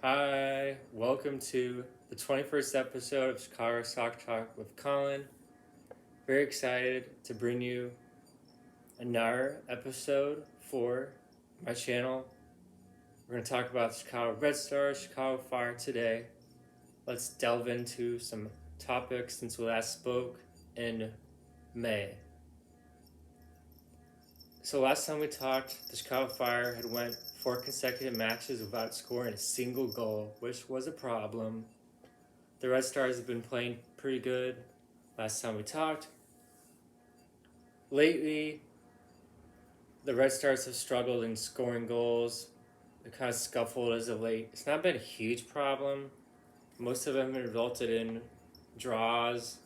Hi, welcome to the 21st episode of Chicago Sock Talk with Collin. Very excited to bring you another episode for my channel. We're going to talk about Chicago Red Stars, Chicago Fire today. Let's delve into some topics since we last spoke in May. So last time we talked, the Chicago Fire had went 4 consecutive matches without scoring a single goal, which was a problem. The Red Stars have been playing pretty good last time we talked. Lately, the Red Stars have struggled in scoring goals. They kind of scuffled as of late. It's not been a huge problem. Most of them have resulted in draws.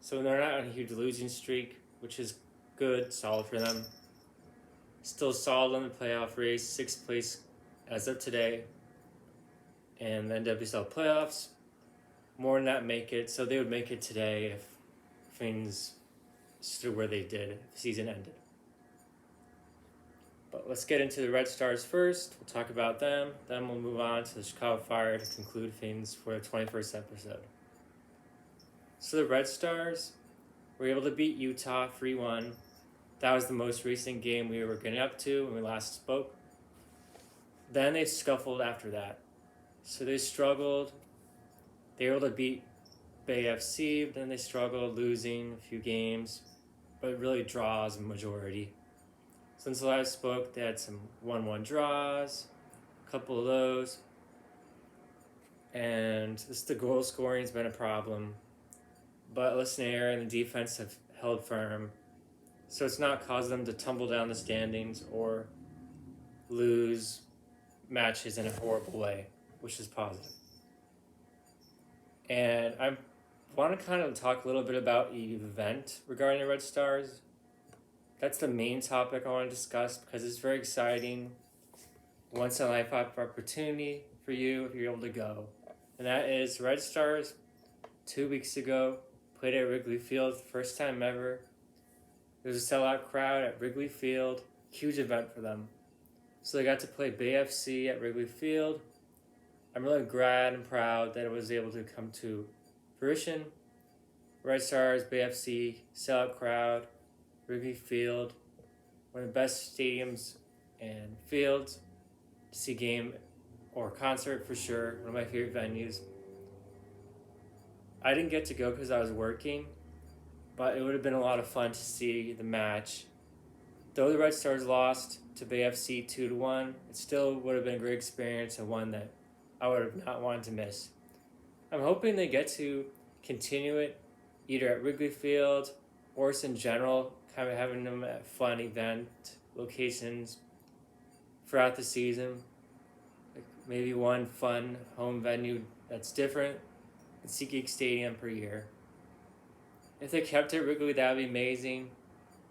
So they're not on a huge losing streak, which is good, solid for them. Still solid in the playoff race, 6th place as of today. And the NWSL playoffs, more than that make it. So they would make it today if things stood where they did if the season ended. But let's get into the Red Stars first. We'll talk about them. Then we'll move on to the Chicago Fire to conclude things for the 21st episode. So the Red Stars were able to beat Utah 3-1. That was the most recent game we were getting up to when we last spoke. Then they scuffled after that. So they struggled. They were able to beat Bay FC, but then they struggled, losing a few games, but really draws a majority. Since the last spoke, they had some 1-1 draws, a couple of those, and the goal scoring has been a problem. But Listener and the defense have held firm, so it's not caused them to tumble down the standings or lose matches in a horrible way, which is positive. And I want to kind of talk a little bit about the event regarding the Red Stars. That's the main topic I want to discuss because it's very exciting. Once in a lifetime opportunity for you if you're able to go. And that is Red Stars 2 weeks ago played at Wrigley Field, first time ever. There was a sellout crowd at Wrigley Field, huge event for them. So they got to play Bay FC at Wrigley Field. I'm really glad and proud that it was able to come to fruition. Red Stars, Bay FC, sellout crowd, Wrigley Field, one of the best stadiums and fields to see game or concert for sure, one of my favorite venues. I didn't get to go because I was working, but it would have been a lot of fun to see the match. Though the Red Stars lost to Bay FC 2-1, it still would have been a great experience and one that I would have not wanted to miss. I'm hoping they get to continue it either at Wrigley Field or just in general, kind of having them at fun event locations throughout the season. Like maybe one fun home venue that's different than SeatGeek Stadium per year. If they kept it at Wrigley, that would be amazing.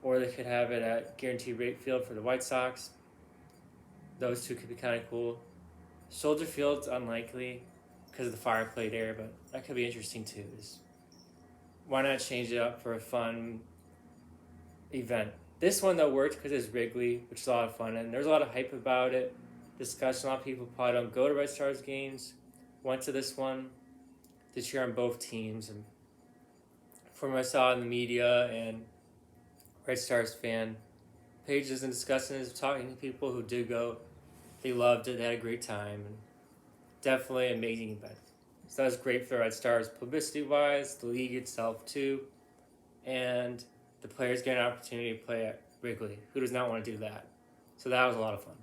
Or they could have it at Guaranteed Rate Field for the White Sox. Those two could be kind of cool. Soldier Field's unlikely because of the Fire play there, but that could be interesting too. Why not change it up for a fun event? This one though worked because it's Wrigley, which is a lot of fun, and there's a lot of hype about it. Discussion. A lot of people probably don't go to Red Stars games. Went to this one to cheer on both teams, and from what I saw in the media and Red Stars fan pages and discussions, talking to people who did go, they loved it. They had a great time, and definitely an amazing event. So that was great for the Red Stars publicity-wise, the league itself too, and the players get an opportunity to play at Wrigley. Who does not want to do that? So that was a lot of fun.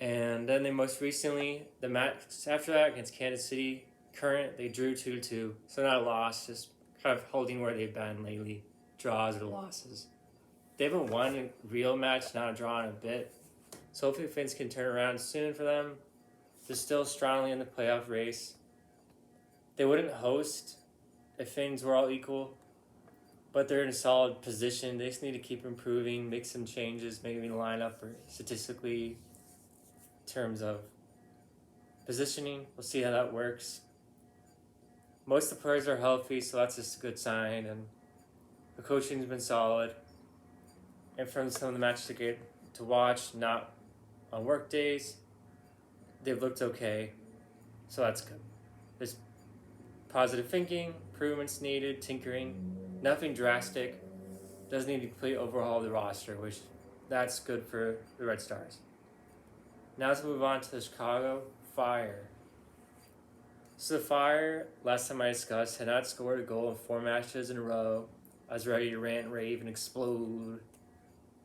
And then they most recently, the match after that against Kansas City, Current, they drew 2-2. So not a loss, just kind of holding where they've been lately. Draws or losses. They haven't won a real match, not a draw in a bit. So hopefully things can turn around soon for them. They're still strongly in the playoff race. They wouldn't host if things were all equal, but they're in a solid position. They just need to keep improving, make some changes, maybe in the lineup or statistically in terms of positioning. We'll see how that works. Most of the players are healthy, so that's just a good sign, and the coaching's been solid. And from some of the matches to get to watch, not on work days, they've looked okay, so that's good. There's positive thinking, improvements needed, tinkering, nothing drastic. Doesn't need to completely overhaul the roster, which that's good for the Red Stars. Now let's move on to the Chicago Fire. So the Fire, last time I discussed, had not scored a goal in 4 matches in a row. I was ready to rant, rave, and explode,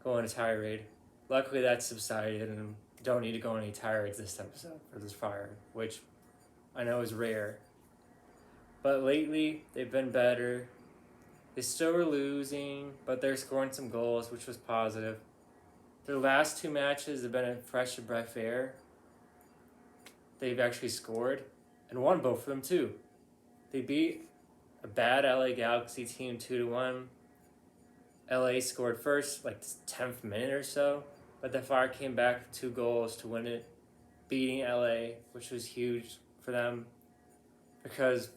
go on a tirade. Luckily that subsided and don't need to go on any tirades this episode for this Fire, which I know is rare. But lately, they've been better. They still were losing, but they're scoring some goals, which was positive. Their last 2 matches have been a fresh breath of air. They've actually scored and won both of them too. They beat a bad LA Galaxy team 2-1. LA scored first, like the 10th minute or so, but the Fire came back with 2 goals to win it, beating LA, which was huge for them because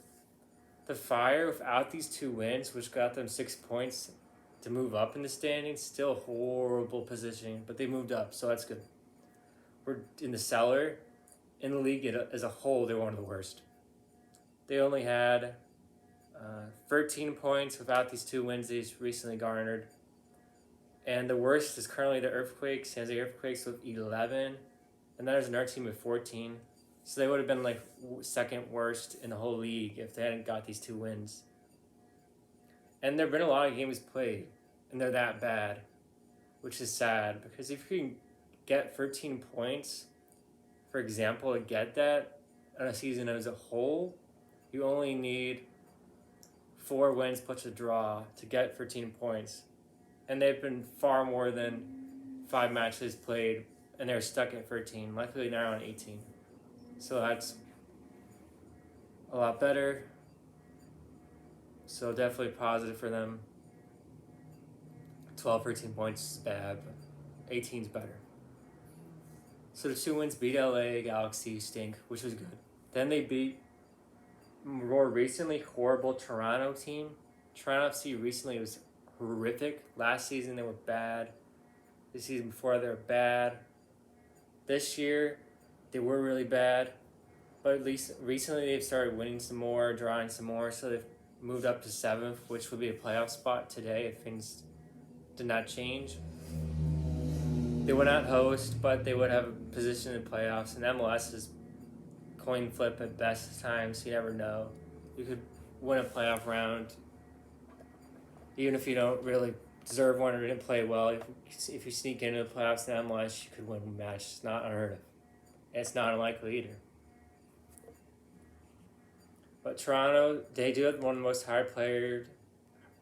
the Fire, without these 2 wins, which got them 6 points to move up in the standings, still horrible positioning, but they moved up, so that's good. We're in the cellar. In the league as a whole, they're one of the worst. They only had 13 points without these 2 wins they recently garnered. And the worst is currently the Earthquakes, San Jose Earthquakes with 11. And then there's another team with 14. So they would have been like second worst in the whole league if they hadn't got these 2 wins. And there have been a lot of games played, and they're that bad, which is sad. Because if you can get 13 points, for example, to get that on a season as a whole, you only need 4 wins plus a draw to get 13 points. And they've been far more than 5 matches played, and they're stuck at 13. Luckily, they're on 18. So that's a lot better. So definitely positive for them. 12, 13 points is bad, but 18 is better. So the 2 wins beat LA Galaxy, stink, which was good. Then they beat more recently horrible Toronto team. Toronto FC recently was horrific. Last season they were bad. The season before they were bad. This year they were really bad. But at least recently they've started winning some more, drawing some more. So they've moved up to 7th, which would be a playoff spot today if things did not change. They would not host, but they would have a position in the playoffs. And MLS is coin flip at best times. You never know. You could win a playoff round, even if you don't really deserve one or didn't play well. If you sneak into the playoffs in MLS, you could win a match. It's not unheard of. And it's not unlikely either. But Toronto, they do have one of the most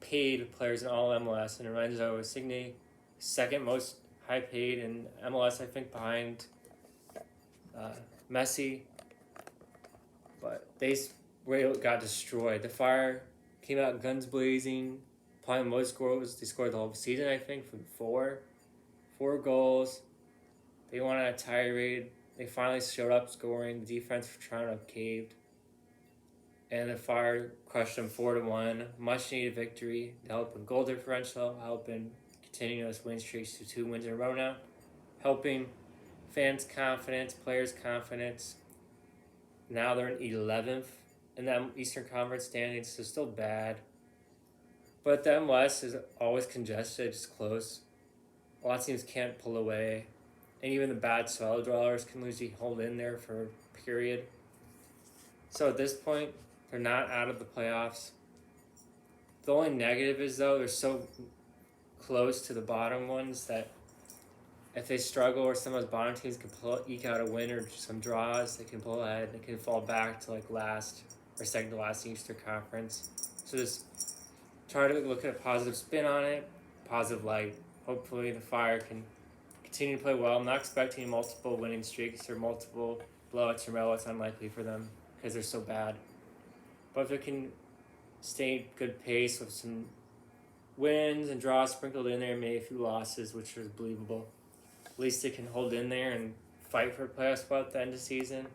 paid players in all MLS, and Lorenzo Insigne, second most high paid in MLS, I think, behind Messi. But they got destroyed. The Fire came out guns blazing, probably most goals they scored the whole season, I think, from 4 goals. They won on a tirade. They finally showed up scoring. The defense for Toronto caved. And the Fire crushed them 4-1. Much needed victory to help in goal differential, helping continuing those win streaks to 2 wins in a row now, helping fans' confidence, players' confidence. Now they're in 11th in the Eastern Conference standings, so still bad. But the MLS is always congested, it's close. A lot of teams can't pull away. And even the bad swallow dwellers can usually hold in there for a period. So at this point, they're not out of the playoffs. The only negative is, though, they're so close to the bottom ones that if they struggle or some of those bottom teams can eke out a win or some draws, they can pull ahead. They can fall back to like last or second to last Eastern Conference. So just try to look at a positive spin on it, positive light. Hopefully the Fire can continue to play well. I'm not expecting multiple winning streaks or multiple blowouts or mellouts. Unlikely for them because they're so bad. But if they can stay good pace with some wins and draws sprinkled in there, maybe a few losses, which is believable. At least they can hold in there and fight for a playoff spot at the end of the season.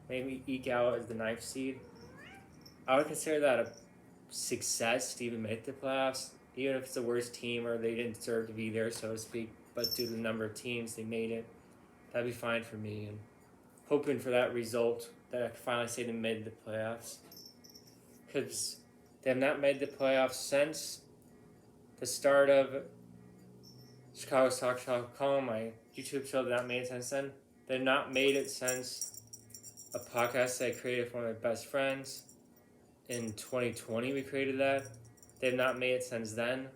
Maybe eke out as the 9th seed. I would consider that a success to even make the playoffs, even if it's the worst team or they didn't deserve to be there, so to speak. But due to the number of teams, they made it. That'd be fine for me. And hoping for that result that I can finally say they made the playoffs. Because they have not made the playoffs since the start of Chicago Sock Collin, my YouTube show, that made it since then. They've not made it since a podcast that I created for one of my best friends. In 2020, we created that. They've not made it since then.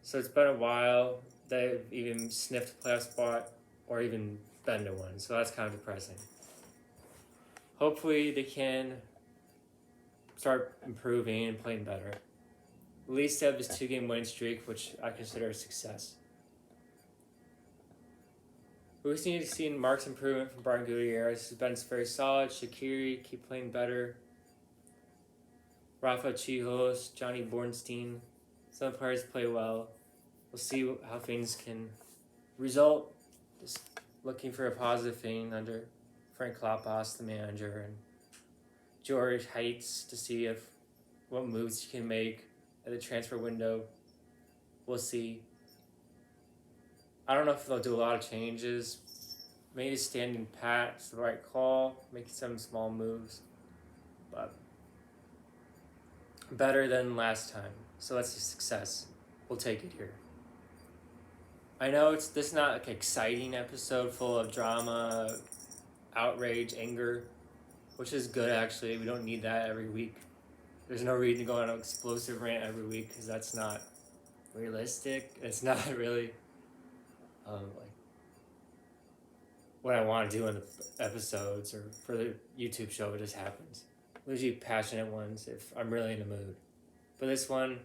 So it's been a while. They've even sniffed a playoff spot or even been to one. So that's kind of depressing. Hopefully they can start improving and playing better. At least they have this 2-game winning streak, which I consider a success. We just need to see marks improvement from Brian Gutierrez. He's been very solid. Shaqiri, keep playing better. Rafa Chihos, Johnny Bornstein. Some players play well. We'll see how things can result. Just looking for a positive thing under Frank Klopas, the manager, and George Heights to see what moves he can make at the transfer window. We'll see. I don't know if they'll do a lot of changes. Maybe standing pat is the right call, making some small moves, but better than last time. So that's a success. We'll take it here. I know this is not like an exciting episode full of drama, outrage, anger, which is good actually. We don't need that every week. There's no reason to go on an explosive rant every week because that's not realistic. It's not really like what I want to do in the episodes or for the YouTube show. It just happens. Usually passionate ones if I'm really in the mood. But this one,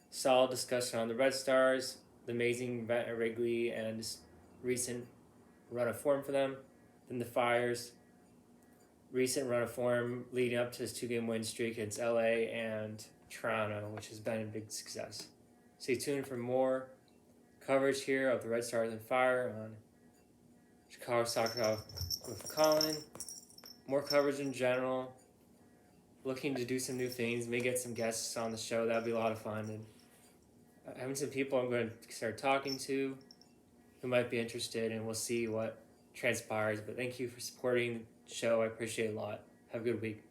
solid discussion on the Red Stars, the amazing event at Wrigley, and just recent run of form for them. Then the Fire's recent run of form leading up to this 2-game win streak against LA and Toronto, which has been a big success. Stay tuned for more coverage here of the Red Stars and Fire on Chicago Soccer with Collin. More coverage in general. Looking to do some new things. Maybe get some guests on the show. That'd be a lot of fun. And having some people I'm going to start talking to who might be interested, and we'll see what transpires. But thank you for supporting the show. I appreciate it a lot. Have a good week.